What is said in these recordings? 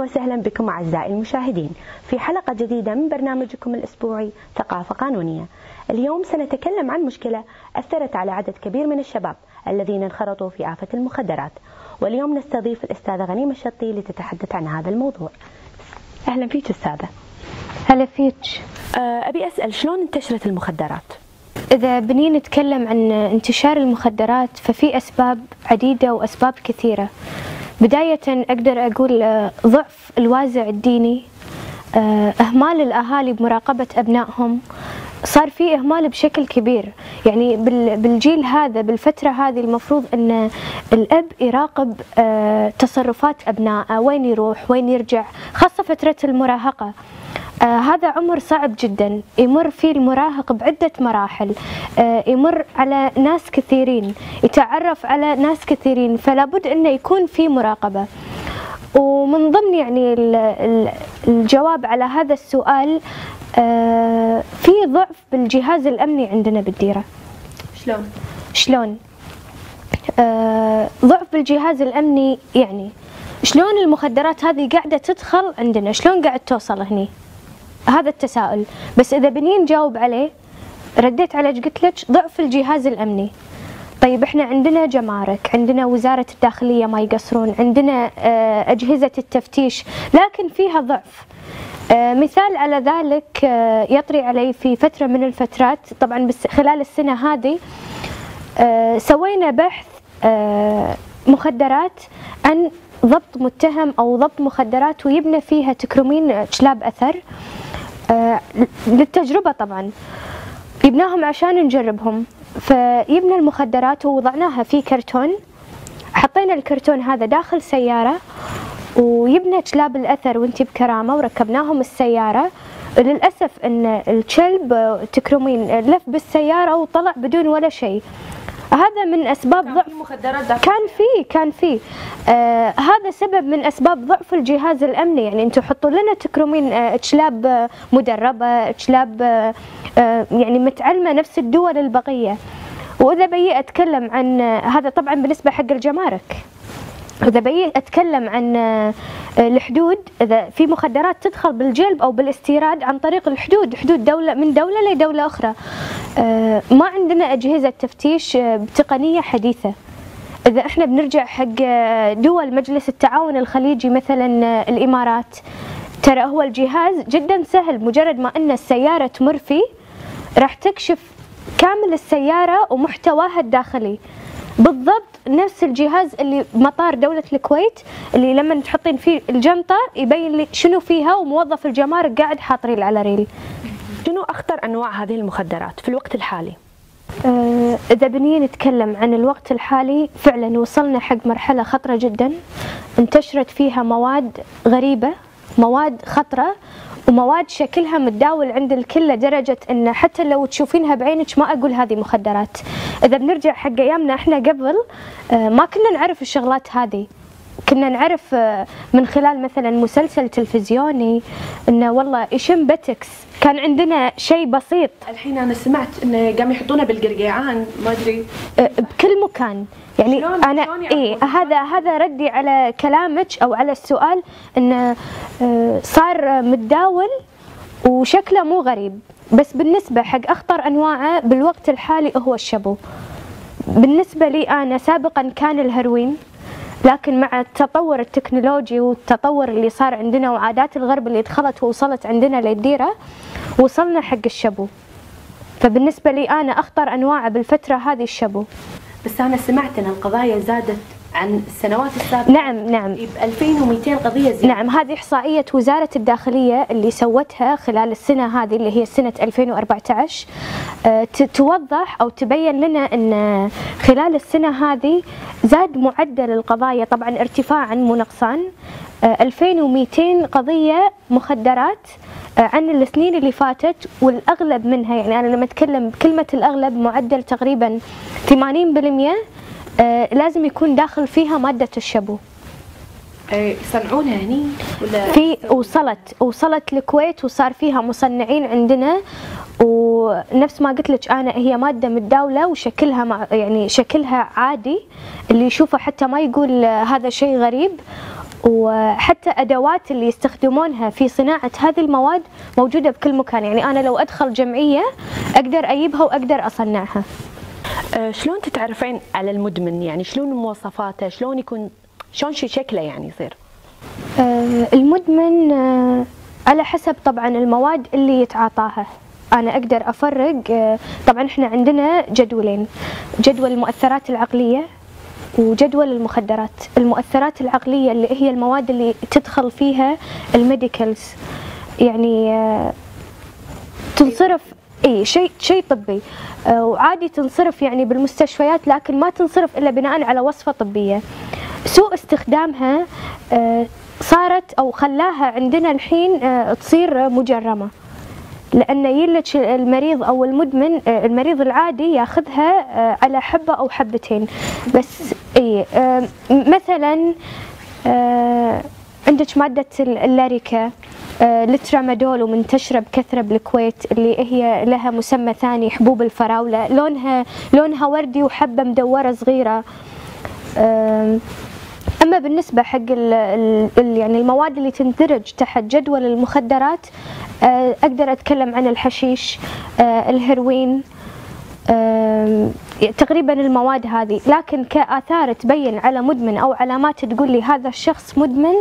وسهلا بكم أعزائي المشاهدين في حلقة جديدة من برنامجكم الأسبوعي ثقافة قانونية. اليوم سنتكلم عن مشكلة أثرت على عدد كبير من الشباب الذين انخرطوا في آفة المخدرات، واليوم نستضيف الأستاذة غنيمة الشطي لتتحدث عن هذا الموضوع. أهلا فيك أستاذة. هلا فيك. أبي أسأل شلون انتشرت المخدرات؟ إذا بني نتكلم عن انتشار المخدرات ففي أسباب عديدة وأسباب كثيرة. بداية أقدر أقول ضعف الوازع الديني، إهمال الأهالي بمراقبة أبنائهم، صار في إهمال بشكل كبير. يعني بالجيل هذا بالفترة هذه المفروض أن الأب يراقب تصرفات أبنائه، وين يروح وين يرجع، خاصة فترة المراهقة. هذا عمر صعب جدا، يمر فيه المراهق بعدة مراحل، يمر على ناس كثيرين، يتعرف على ناس كثيرين، فلا بد أنه يكون في مراقبة. ومن ضمن يعني الجواب على هذا السؤال في ضعف بالجهاز الأمني عندنا بالديرة. شلون؟ ضعف بالجهاز الأمني، يعني شلون المخدرات هذه قاعدة تدخل عندنا، شلون قاعد توصل هني؟ هذا التساؤل. بس إذا بني نجاوب عليه، رديت على قلت لك ضعف الجهاز الأمني. طيب احنا عندنا جمارك، عندنا وزارة الداخلية ما يقصرون، عندنا أجهزة التفتيش، لكن فيها ضعف. مثال على ذلك يطري علي في فترة من الفترات، طبعا بس خلال السنة هذه سوينا بحث مخدرات عن ضبط متهم أو ضبط مخدرات، ويبنى فيها تكرمين كلاب أثر للتجربة. طبعا يبناهم عشان نجربهم، فيبنى المخدرات ووضعناها في كرتون، حطينا الكرتون هذا داخل سيارة، ويبنى كلاب الأثر وانتي بكرامة، وركبناهم السيارة. للأسف أن الكلب تكرمين لف بالسيارة وطلع بدون ولا شيء. هذا من أسباب ضعف مخدرات كان في هذا سبب من أسباب ضعف الجهاز الأمني. يعني أنتم حطوا لنا تكرمين كلاب مدربة، كلاب يعني متعلمة نفس الدول البقية. وإذا بيي أتكلم عن هذا طبعا بالنسبة حق الجمارك، إذا بيي أتكلم عن الحدود، إذا في مخدرات تدخل بالجلب أو بالاستيراد عن طريق الحدود، حدود دولة من دولة لدولة أخرى، ما عندنا أجهزة تفتيش بتقنية حديثة. إذا إحنا بنرجع حق دول مجلس التعاون الخليجي مثلا الإمارات، ترى هو الجهاز جدا سهل، مجرد ما أن السيارة تمر فيه راح تكشف كامل السيارة ومحتواها الداخلي. بالضبط نفس الجهاز اللي بمطار دولة الكويت، اللي لما تحطين فيه الجنطة يبين لي شنو فيها، وموظف الجمارك قاعد حاط ريل على ريل. شنو أخطر أنواع هذه المخدرات في الوقت الحالي؟ إذا بني نتكلم عن الوقت الحالي، فعلا وصلنا حق مرحلة خطرة جدا، انتشرت فيها مواد غريبة، مواد خطرة، ومواد شكلها متداول عند الكل لدرجة ان حتى لو تشوفينها بعينك ما اقول هذه مخدرات. اذا بنرجع حق ايامنا احنا قبل ما كنا نعرف الشغلات هذه، كنا نعرف من خلال مثلا مسلسل تلفزيوني انه والله يشم بتكس، كان عندنا شيء بسيط. الحين انا سمعت انه قام يحطونه بالقرقيعان، ما ادري بكل مكان. يعني انا هذا ردي على كلامك او على السؤال، انه صار متداول وشكله مو غريب. بس بالنسبه حق اخطر انواعه بالوقت الحالي هو الشابو. بالنسبه لي انا سابقا كان الهيروين، لكن مع التطور التكنولوجي والتطور اللي صار عندنا وعادات الغرب اللي دخلت ووصلت عندنا للديرة، وصلنا حق الشابو. فبالنسبة لي أنا أخطر أنواع بالفترة هذه الشابو. بس أنا سمعت أن القضايا زادت عن السنوات السابقة. نعم. 2200 قضية زيادة. نعم، هذه إحصائية وزارة الداخلية اللي سوتها خلال السنة هذه اللي هي سنة 2014، توضح أو تبين لنا أن خلال السنة هذه زاد معدل القضايا، طبعا ارتفاعا مو نقصان، 2200 قضية مخدرات عن السنين اللي فاتت. والأغلب منها، يعني أنا لما أتكلم بكلمة الأغلب، معدل تقريبا 80% لازم يكون داخل فيها مادة الشابو. يصنعونها هني ولا في وصلت الكويت، وصار فيها مصنعين عندنا. ونفس ما قلت لك انا، هي ماده متداوله وشكلها يعني شكلها عادي، اللي يشوفه حتى ما يقول هذا شيء غريب. وحتى أدوات اللي يستخدمونها في صناعة هذه المواد موجودة بكل مكان. يعني أنا لو أدخل جمعية أقدر أجيبها وأقدر أصنعها. شلون تتعرفين على المدمن؟ يعني شلون مواصفاته؟ شلون شكله يعني يصير؟ المدمن على حسب طبعا المواد اللي يتعاطاها. أنا أقدر أفرق. طبعا إحنا عندنا جدولين، جدول المؤثرات العقلية وجدول المخدرات. المؤثرات العقلية اللي هي المواد اللي تدخل فيها الميديكالز، يعني تنصرف شيء طبي، وعادي تنصرف يعني بالمستشفيات، لكن ما تنصرف إلا بناء على وصفة طبية. سوء استخدامها صارت أو خلاها عندنا الحين تصير مجرمة، لأن يلج المريض أو المدمن، المريض العادي ياخذها على حبة أو حبتين بس. مثلا عندك مادة اللاريكا، الترامادول، ومنتشرة بكثرة بالكويت، اللي هي لها مسمى ثاني حبوب الفراولة، لونها وردي وحبة مدورة صغيرة. أما بالنسبة حق يعني المواد اللي تندرج تحت جدول المخدرات، أقدر أتكلم عن الحشيش، الهيروين، تقريبا المواد هذه. لكن كآثار تبين على مدمن أو علامات تقول لي هذا الشخص مدمن،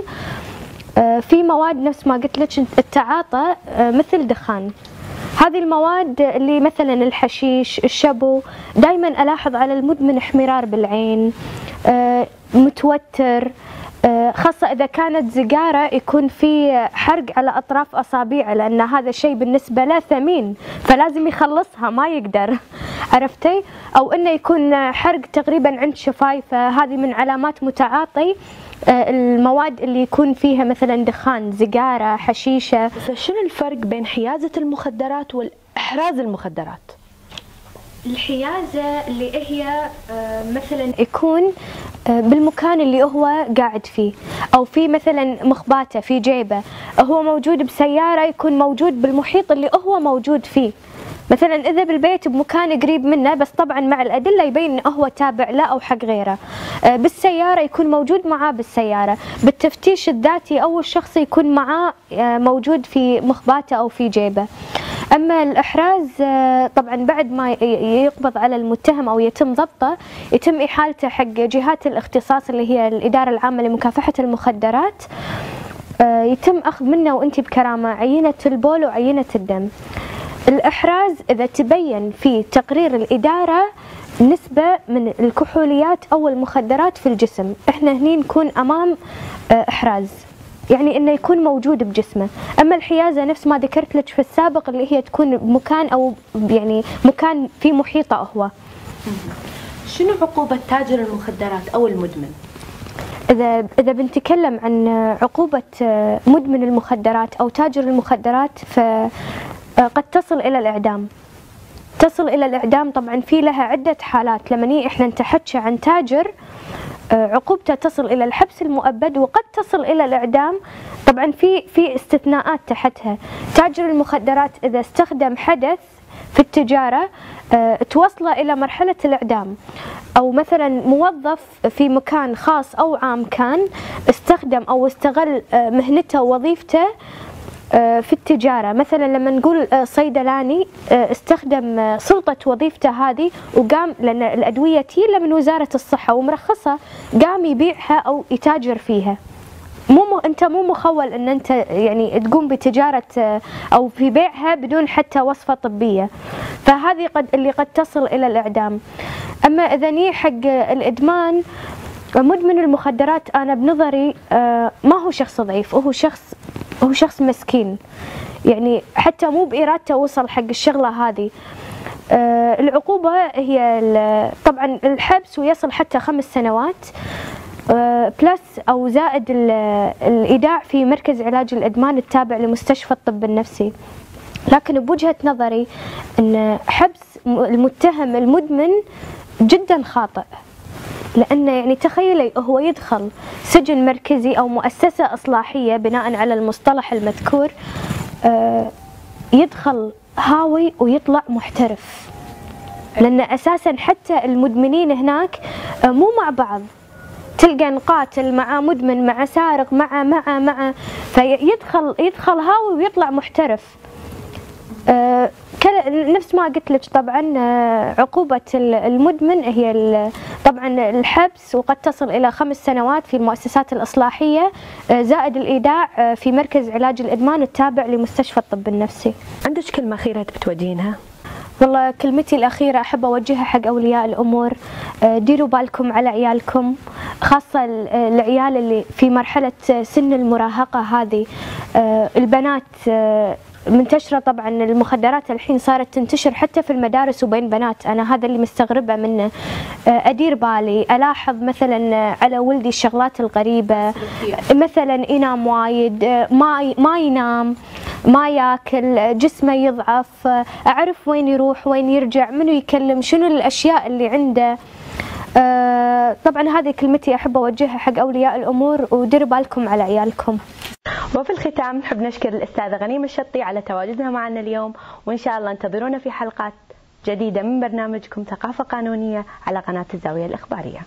في مواد نفس ما قلت لك التعاطى، مثل دخان. هذه المواد اللي مثلا الحشيش، الشابو، دائما ألاحظ على المدمن احمرار بالعين، متوتر، خاصة إذا كانت سيجارة يكون في حرق على أطراف أصابعه، لأن هذا الشيء بالنسبة له ثمين فلازم يخلصها ما يقدر، عرفتي؟ أو إنه يكون حرق تقريبا عند شفايفه. هذه من علامات متعاطي المواد اللي يكون فيها مثلا دخان، سيجارة، حشيشة. شنو الفرق بين حيازة المخدرات والإحراز المخدرات؟ الحيازة اللي هي مثلا يكون بالمكان اللي هو قاعد فيه، أو في مثلا مخباته في جيبه، هو موجود بسيارة، يكون موجود بالمحيط اللي هو موجود فيه. مثلا إذا بالبيت بمكان قريب منه، بس طبعا مع الأدلة يبين إنه هو تابع له أو حق غيره. بالسيارة يكون موجود معاه بالسيارة، بالتفتيش الذاتي أو الشخصي يكون معاه موجود في مخباته أو في جيبه. أما الإحراز طبعا بعد ما يقبض على المتهم أو يتم ضبطه، يتم إحالته حق جهات الاختصاص اللي هي الإدارة العامة لمكافحة المخدرات، يتم أخذ منه وأنت بكرامة عينة البول وعينة الدم. الإحراز إذا تبين في تقرير الإدارة نسبة من الكحوليات أو المخدرات في الجسم، إحنا هني نكون أمام إحراز، يعني إنه يكون موجود بجسمه. أما الحيازة نفس ما ذكرت لك في السابق، اللي هي تكون بمكان أو يعني مكان في محيطه هو. شنو عقوبة تاجر المخدرات أو المدمن؟ إذا بنتكلم عن عقوبة مدمن المخدرات أو تاجر المخدرات، فقد تصل إلى الإعدام. تصل إلى الإعدام طبعا في لها عدة حالات. لما إحنا نتحكى عن تاجر، عقوبته تصل إلى الحبس المؤبد وقد تصل إلى الإعدام. طبعا في استثناءات تحتها. تاجر المخدرات إذا استخدم حدث في التجارة توصله إلى مرحلة الإعدام، أو مثلا موظف في مكان خاص أو عام كان استخدم أو استغل مهنته ووظيفته في التجارة. مثلا لما نقول صيدلاني استخدم سلطة وظيفته هذه وقام، لأن الأدوية تيجي من وزارة الصحة ومرخصة، قام يبيعها أو يتاجر فيها. أنت مو مخول أن أنت يعني تقوم بتجارة أو في بيعها بدون حتى وصفة طبية، فهذه اللي قد تصل إلى الإعدام. أما إذا ني حق الإدمان، مدمن المخدرات أنا بنظري ما هو شخص ضعيف، هو شخص مسكين، يعني حتى مو بإرادته وصل حق الشغلة هذه. العقوبة هي طبعا الحبس، ويصل حتى 5 سنوات بلس أو زائد الإيداع في مركز علاج الإدمان التابع لمستشفى الطب النفسي. لكن بوجهة نظري أن حبس المتهم المدمن جدا خاطئ، لأنه يعني تخيلي هو يدخل سجن مركزي أو مؤسسة إصلاحية بناء على المصطلح المذكور، يدخل هاوي ويطلع محترف، لأن أساسا حتى المدمنين هناك مو مع بعض، تلقى قاتل مع مدمن مع سارق مع فيدخل هاوي ويطلع محترف. نفس ما قلت لك طبعا عقوبة المدمن هي طبعا الحبس، وقد تصل إلى 5 سنوات في المؤسسات الإصلاحية، زائد الإيداع في مركز علاج الإدمان التابع لمستشفى الطب النفسي. عندك كلمة أخيرة بتودينها؟ والله كلمتي الأخيرة أحب أوجهها حق أولياء الأمور، ديروا بالكم على عيالكم، خاصة العيال اللي في مرحلة سن المراهقة هذه. البنات منتشرة طبعا، المخدرات الحين صارت تنتشر حتى في المدارس وبين بنات، أنا هذا اللي مستغربة منه. أدير بالي، ألاحظ مثلا على ولدي الشغلات الغريبة، مثلا ينام وايد، ما ينام، ما ياكل، جسمه يضعف، أعرف وين يروح وين يرجع، منو يكلم، شنو الأشياء اللي عنده. طبعا هذه كلمتي أحب أوجهها حق أولياء الأمور، وديروا بالكم على عيالكم. وفي الختام نحب نشكر الأستاذة غنيمة الشطي على تواجدها معنا اليوم، وإن شاء الله انتظرونا في حلقات جديدة من برنامجكم ثقافة قانونية على قناة الزاوية الإخبارية.